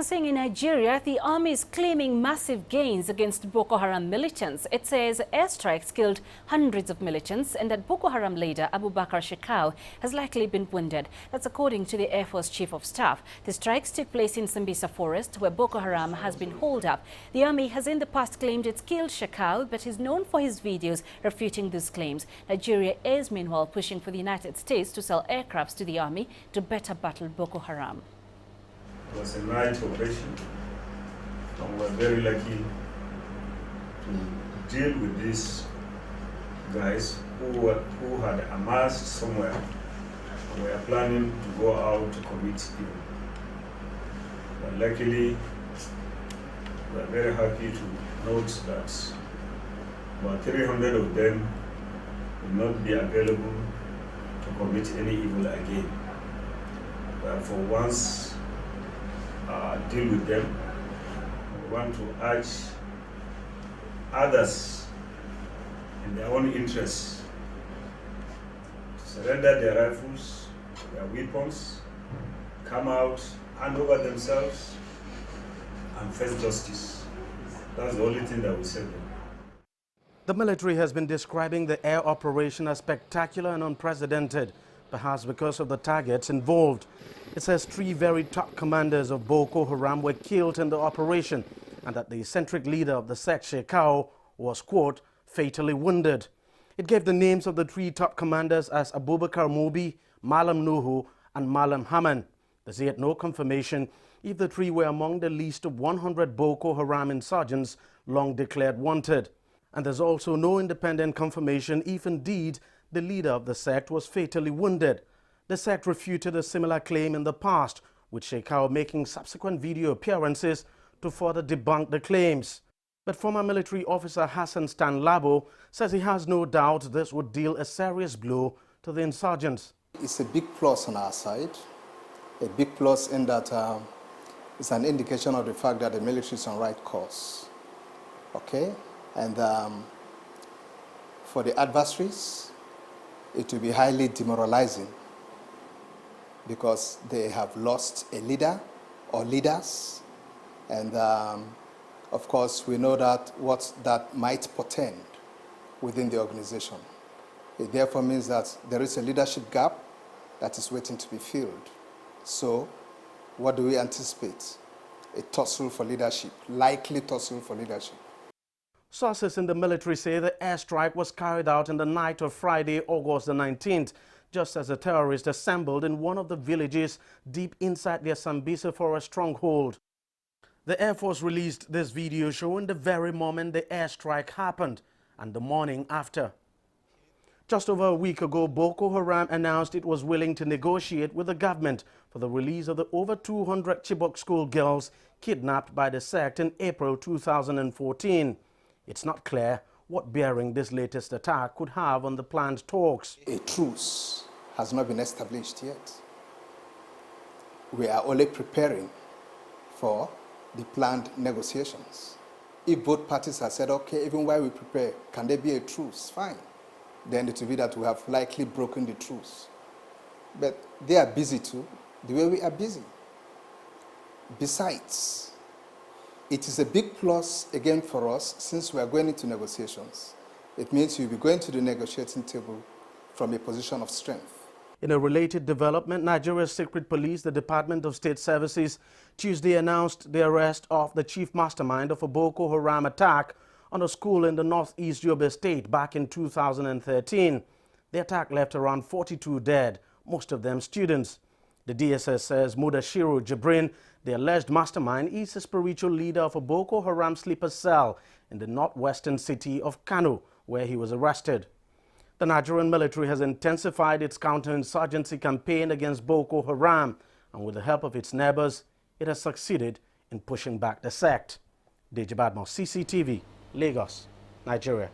Saying in Nigeria, the army is claiming massive gains against Boko Haram militants. It says airstrikes killed hundreds of militants and that Boko Haram leader Abubakar Shekau has likely been wounded. That's according to the Air Force Chief of Staff. The strikes took place in Sambisa forest, where Boko Haram has been holed up. The army has in the past claimed it's killed Shekau, but is known for his videos refuting these claims. Nigeria is meanwhile pushing for the United States to sell aircrafts to the army to better battle Boko Haram. It was a night operation, and we're very lucky to deal with these guys who had amassed somewhere and were planning to go out to commit evil. But luckily, we're very happy to note that about 300 of them will not be available to commit any evil again. But for once, deal with them. We want to urge others in their own interests to surrender their rifles, their weapons, come out, hand over themselves, and face justice. That's the only thing that will save them. The military has been describing the air operation as spectacular and unprecedented, perhaps because of the targets involved. It says 3 very top commanders of Boko Haram were killed in the operation and that the eccentric leader of the sect, Shekau, was, quote, fatally wounded. It gave the names of the 3 top commanders as Abubakar Mobi, Malam Nuhu and Malam Haman. There's yet no confirmation if the 3 were among the least of 100 Boko Haram insurgents long declared wanted. And there's also no independent confirmation if indeed the leader of the sect was fatally wounded. The sect refuted a similar claim in the past, with Shekau making subsequent video appearances to further debunk the claims. But former military officer Hassan Stanlabo says he has no doubt this would deal a serious blow to the insurgents. It's a big plus on our side, a big plus in that it's an indication of the fact that the military is on right course. Okay? And for the adversaries, it will be highly demoralizing because they have lost a leader or leaders. And of course, we know that what that might portend within the organization. It therefore means that there is a leadership gap that is waiting to be filled. So what do we anticipate? A tussle for leadership, likely tussle for leadership. Sources in the military say the airstrike was carried out in the night of Friday, August the 19th, just as the terrorists assembled in one of the villages deep inside their Sambisa forest stronghold. The Air Force released this video showing the very moment the airstrike happened and the morning after. Just over a week ago, Boko Haram announced it was willing to negotiate with the government for the release of the over 200 Chibok school girls kidnapped by the sect in April 2014. It's not clear what bearing this latest attack could have on the planned talks. A truce has not been established yet. We are only preparing for the planned negotiations. If both parties have said, okay, even while we prepare, can there be a truce? Fine. Then it will be that we have likely broken the truce. But they are busy too, the way we are busy. Besides, it is a big plus again for us since we are going into negotiations. It means you'll be going to the negotiating table from a position of strength. In a related development, Nigeria's secret police, the Department of State Services, Tuesday announced the arrest of the chief mastermind of a Boko Haram attack on a school in the northeast Yobe state back in 2013. The attack left around 42 dead, most of them students. The DSS says Mudashiru Jibrin, the alleged mastermind, is a spiritual leader of a Boko Haram sleeper cell in the northwestern city of Kano, where he was arrested. The Nigerian military has intensified its counterinsurgency campaign against Boko Haram, and with the help of its neighbors, it has succeeded in pushing back the sect. Deji Badmo, CCTV, Lagos, Nigeria.